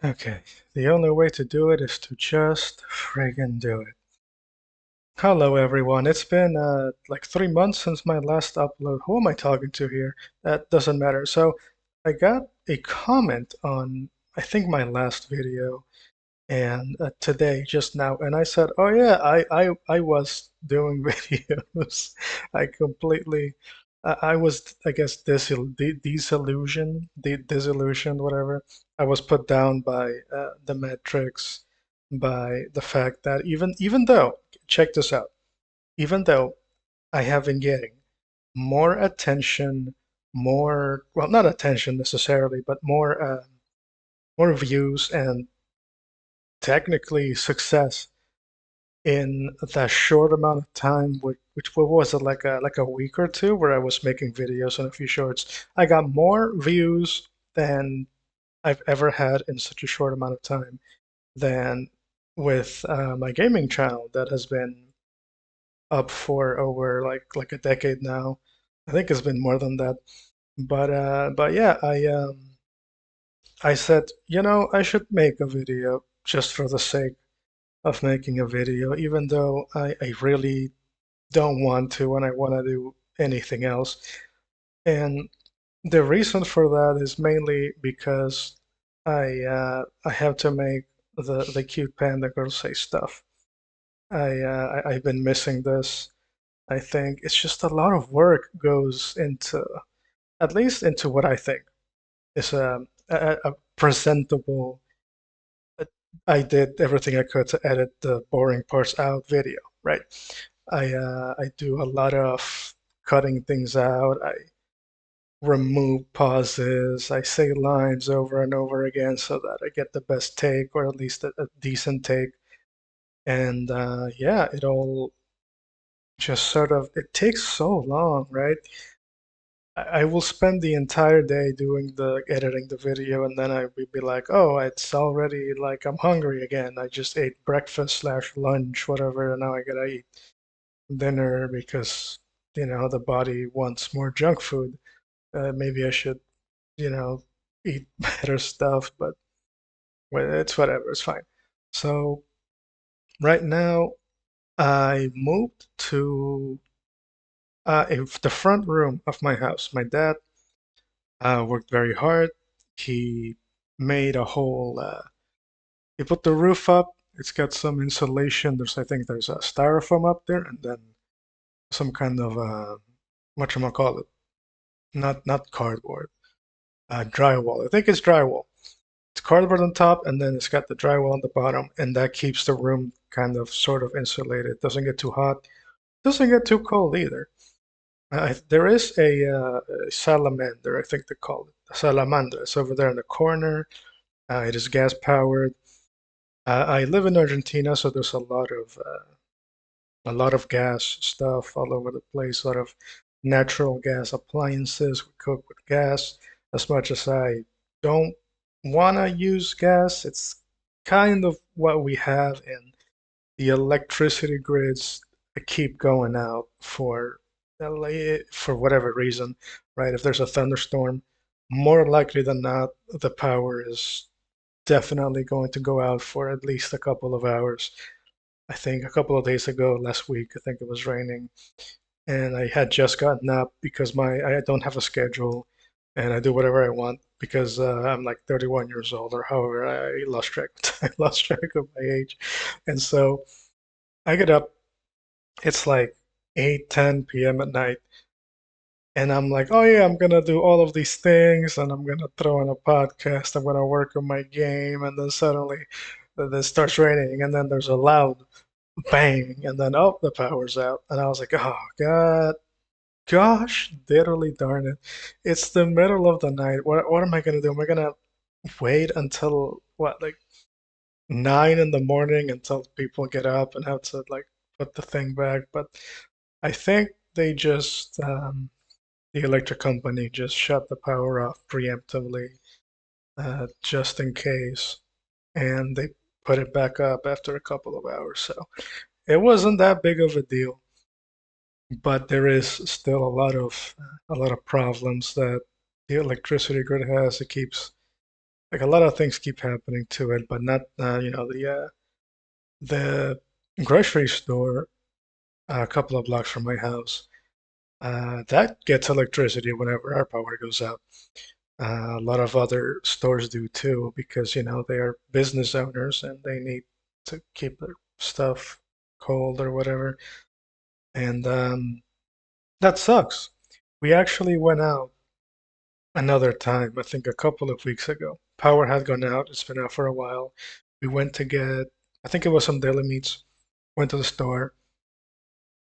Okay, the only way to do it is to just friggin' do it. Hello, everyone. It's been like 3 months since my last upload. Who am I talking to here? That doesn't matter. So, I got a comment on, I think, my last video, and today, just now, and I said, "Oh yeah, I was doing videos." I completely, I was, I guess, disillusioned, whatever. I was put down by the metrics, by the fact that even though, check this out, even though I have been getting more attention, more, well, not attention necessarily, but more views and technically success in that short amount of time, which what was it, like a week or two, where I was making videos and a few shorts. I got more views than I've ever had in such a short amount of time than with my gaming channel that has been up for over like a decade now. I think it's been more than that. But yeah, I said, I should make a video just for the sake of making a video, even though I really don't want to and I want to do anything else. And the reason for that is mainly because I have to make the cute panda girl say stuff. I've been missing this. I think it's just a lot of work goes into, at least into what I think is a presentable. I did everything I could to edit the boring parts out video, right? I do a lot of cutting things out. I remove pauses. I say lines over and over again so that I get the best take, or at least a decent take. And yeah, it all just sort of, it takes so long, right? I will spend the entire day doing the editing the video, and then I would be like, oh, it's already like I'm hungry again. I just ate breakfast slash lunch, whatever, and now I gotta eat dinner because the body wants more junk food. Maybe I should, you know, eat better stuff, but well, it's whatever, it's fine. So right now I moved to the front room of my house. My dad worked very hard. He made a whole, he put the roof up. It's got some insulation. I think there's a styrofoam up there, and then some kind of, whatchamacallit, not cardboard, drywall. I think it's drywall. It's cardboard on top, and then it's got the drywall on the bottom, and that keeps the room kind of sort of insulated. Doesn't get too hot, doesn't get too cold either. There is a salamander, I think they call it. A salamander. It's over there in the corner. It is gas powered. I live in Argentina, so there's a lot of gas stuff all over the place. A lot of natural gas appliances. We cook with gas. As much as I don't want to use gas, it's kind of what we have, and the electricity grids keep going out for whatever reason, right? If there's a thunderstorm, more likely than not, the power is definitely going to go out for at least a couple of hours. I think a couple of days ago, last week, I think it was raining, and I had just gotten up because I don't have a schedule, and I do whatever I want because I'm like 31 years old, or however I lost track. I lost track of my age, and so I get up. It's like 8, 10 p.m. at night, and I'm like, oh yeah, I'm gonna do all of these things, and I'm gonna throw in a podcast. I'm gonna work on my game, and then suddenly, it starts raining, and then there's a loud bang, and then oh, the power's out, and I was like, oh God, gosh, diddly darn it, it's the middle of the night. What am I gonna do? Am I gonna wait until what, like 9 in the morning until people get up and have to like put the thing back? But I think they just the electric company just shut the power off preemptively, just in case, and they put it back up after a couple of hours. So it wasn't that big of a deal, but there is still a lot of problems that the electricity grid has. It keeps like a lot of things keep happening to it, but not the grocery store a couple of blocks from my house. That gets electricity whenever our power goes out. A lot of other stores do too because they are business owners and they need to keep their stuff cold or whatever. And that sucks. We actually went out another time, I think a couple of weeks ago. Power had gone out. It's been out for a while. We went to get, I think it was some deli meats. Went to the store.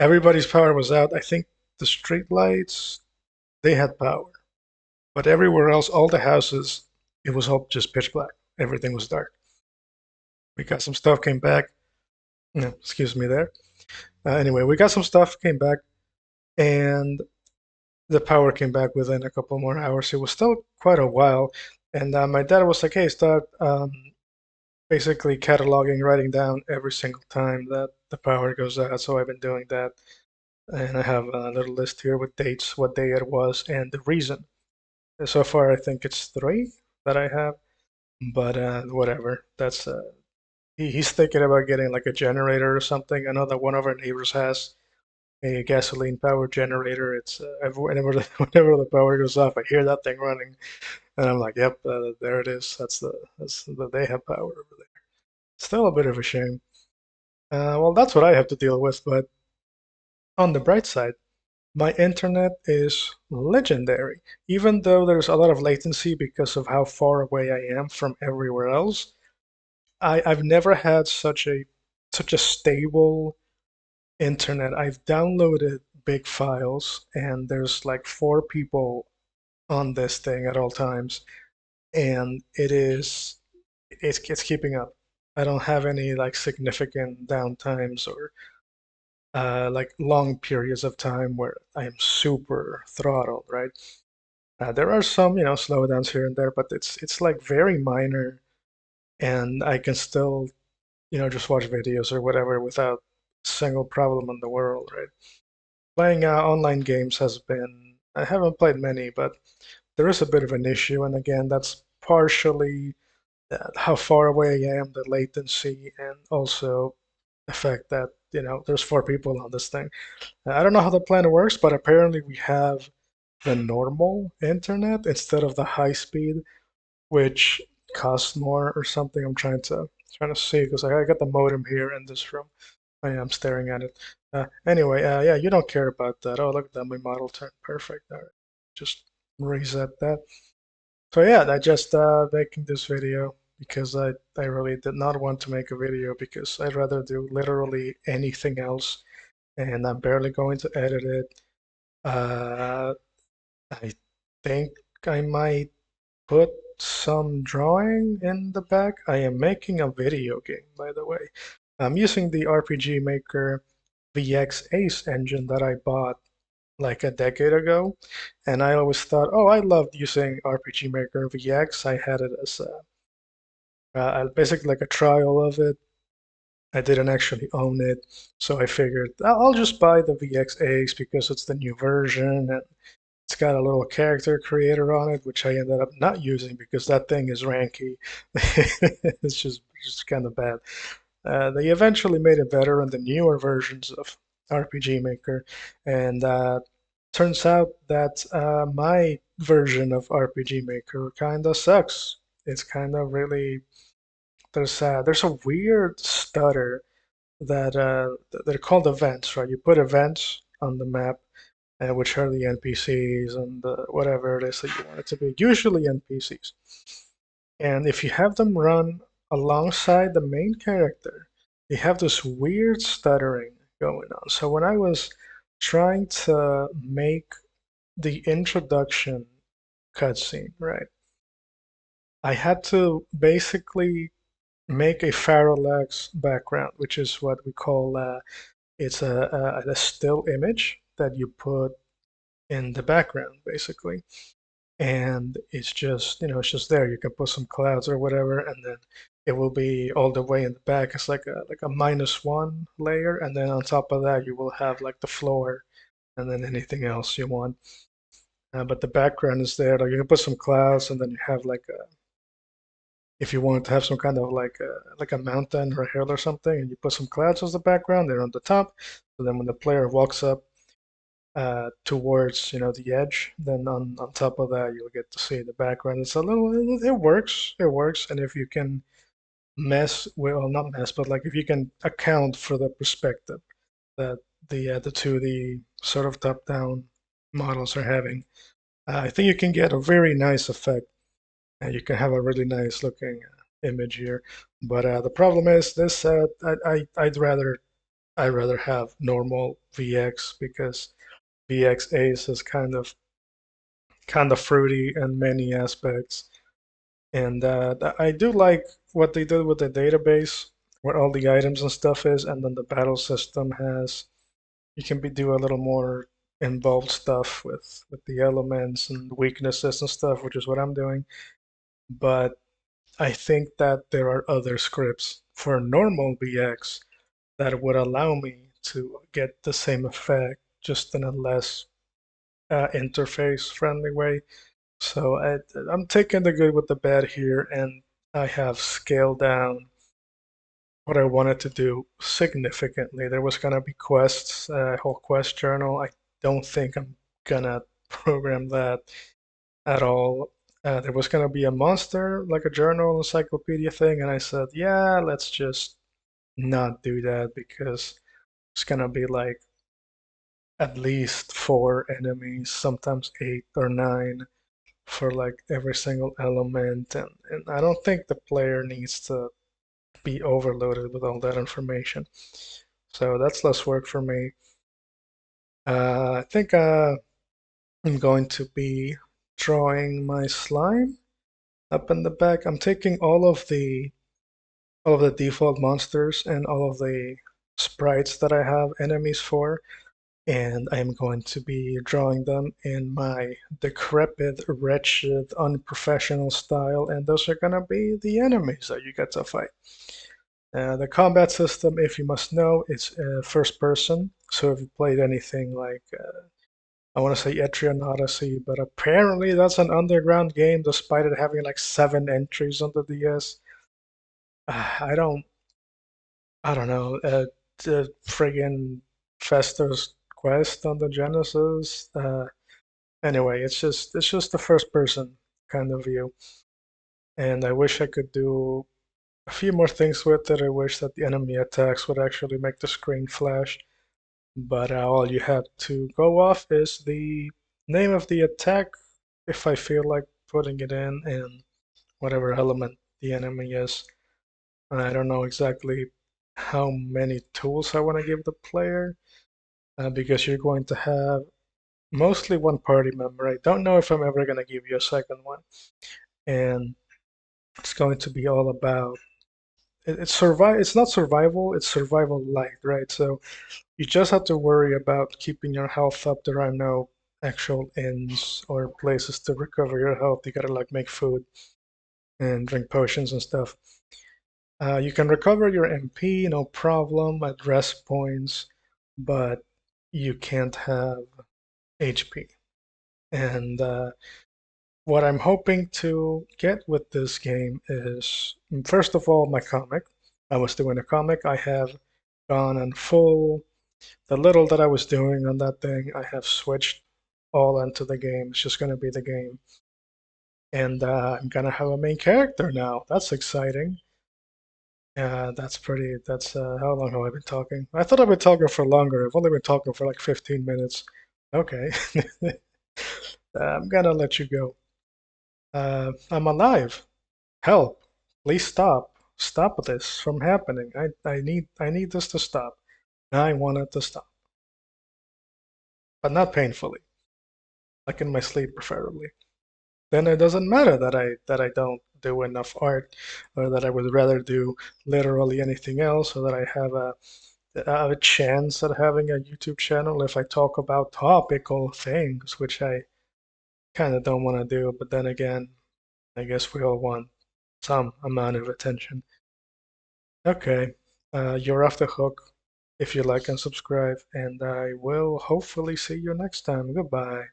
Everybody's power was out. I think the street lights, they had power. But everywhere else, all the houses, it was all just pitch black. Everything was dark. We got some stuff, came back. No, excuse me there. Anyway, we got some stuff, came back, and the power came back within a couple more hours. It was still quite a while. And my dad was like, hey, start basically cataloging, writing down every single time that the power goes out. So I've been doing that. And I have a little list here with dates, what day it was, and the reason. So far, I think it's three that I have, but whatever. He's thinking about getting like a generator or something. I know that one of our neighbors has a gasoline powered generator. It's whenever whenever the power goes off, I hear that thing running, and I'm like, "Yep, there it is. That's the they have power over there." Still a bit of a shame. Well, that's what I have to deal with. But on the bright side, my internet is legendary. Even though there's a lot of latency because of how far away I am from everywhere else, I've never had such a stable internet. I've downloaded big files, and there's like four people on this thing at all times, and it's keeping up. I don't have any like significant downtimes or like long periods of time where I am super throttled, right? There are some, slowdowns here and there, but it's like very minor, and I can still, just watch videos or whatever without a single problem in the world, right? Playing online games has been, I haven't played many, but there is a bit of an issue. And again, that's partially how far away I am, the latency, and also the fact that, there's four people on this thing. I don't know how the plan works, but apparently we have the normal internet instead of the high speed, which costs more or something. I'm trying to see because I got the modem here in this room. I am staring at it. Anyway, yeah, you don't care about that. Oh, look at that, my model turned perfect. All right, just reset that. So yeah, I just making this video because I really did not want to make a video because I'd rather do literally anything else, and I'm barely going to edit it. Uh, I think I might put some drawing in the back. I am making a video game, by the way. I'm using the RPG Maker VX Ace engine that I bought like a decade ago, and I always thought, oh, I loved using RPG Maker VX. I had it as basically like a trial of it. I didn't actually own it, so I figured I'll just buy the VX Ace because it's the new version and it's got a little character creator on it, which I ended up not using because that thing is ranky. It's just kind of bad. They eventually made it better in the newer versions of RPG Maker, and turns out that my version of RPG Maker kind of sucks. It's kind of really there's a weird stutter that they're called events, right? You put events on the map, which are the NPCs and whatever it is that you want it to be. Usually NPCs, and if you have them run alongside the main character, you have this weird stuttering going on. So when I was trying to make the introduction cutscene, right, I had to basically make a parallax background, which is what we call it's a still image that you put in the background, basically. And it's just there. You can put some clouds or whatever, and then it will be all the way in the back. It's like a -1 layer, and then on top of that you will have like the floor, and then anything else you want. But the background is there. Like you can put some clouds, and then you have like If you want to have some kind of like a mountain or a hill or something, and you put some clouds as the background, they're on the top. So then when the player walks up towards the edge, then on top of that you'll get to see the background. It's a little it works, and if you can mess well not mess but like if you can account for the perspective that the 2D sort of top-down models are having, I think you can get a very nice effect, and you can have a really nice looking image here. But the problem is this: I'd rather have normal VX, because VX Ace is kind of fruity in many aspects, and I do like what they did with the database, where all the items and stuff is, and then the battle system has you can do a little more involved stuff with the elements and weaknesses and stuff, which is what I'm doing. But I think that there are other scripts for normal VX that would allow me to get the same effect, just in a less interface friendly way. So I'm taking the good with the bad here, and I have scaled down what I wanted to do significantly. There was gonna be quests, a whole quest journal. I don't think I'm gonna program that at all. There was gonna be a monster, like a journal encyclopedia thing, and I said, yeah, let's just not do that, because it's gonna be like at least 4 enemies, sometimes 8 or 9 for like every single element, and I don't think the player needs to be overloaded with all that information. So that's less work for me. I think I'm going to be drawing my slime up in the back. I'm taking all of the default monsters and all of the sprites that I have enemies for, and I'm going to be drawing them in my decrepit, wretched, unprofessional style, and those are gonna be the enemies that you get to fight. The combat system, if you must know, it's first person. So if you played anything like, I want to say Etrian Odyssey, but apparently that's an underground game despite it having like 7 entries on the DS. I don't know. The friggin' Fester's Quest on the Genesis. Anyway, it's just the first person kind of view, and I wish I could do a few more things with it. I wish that the enemy attacks would actually make the screen flash, but all you have to go off is the name of the attack, if I feel like putting it in, and whatever element the enemy is. I don't know exactly how many tools I want to give the player, because you're going to have mostly one party member. I don't know if I'm ever going to give you a second one. And it's going to be all about it's not survival, it's survival light, right? So you just have to worry about keeping your health up. There are no actual inns or places to recover your health. You gotta like make food and drink potions and stuff. You can recover your MP, no problem, at rest points, but you can't have HP. And what I'm hoping to get with this game is, first of all, my comic. I was doing a comic. I have gone and full. The little that I was doing on that thing, I have switched all into the game. It's just going to be the game. And I'm going to have a main character now. That's exciting. How long have I been talking? I thought I've been talking for longer. I've only been talking for like 15 minutes. Okay. I'm going to let you go. I'm alive. Help. Please stop. Stop this from happening. I need this to stop. I want it to stop. But not painfully. Like in my sleep preferably. Then it doesn't matter that I don't do enough art, or that I would rather do literally anything else, or that I have a chance at having a YouTube channel if I talk about topical things, which I kind of don't want to do. But then again, I guess we all want some amount of attention. Okay, you're off the hook. If you like and subscribe, and I will hopefully see you next time. Goodbye.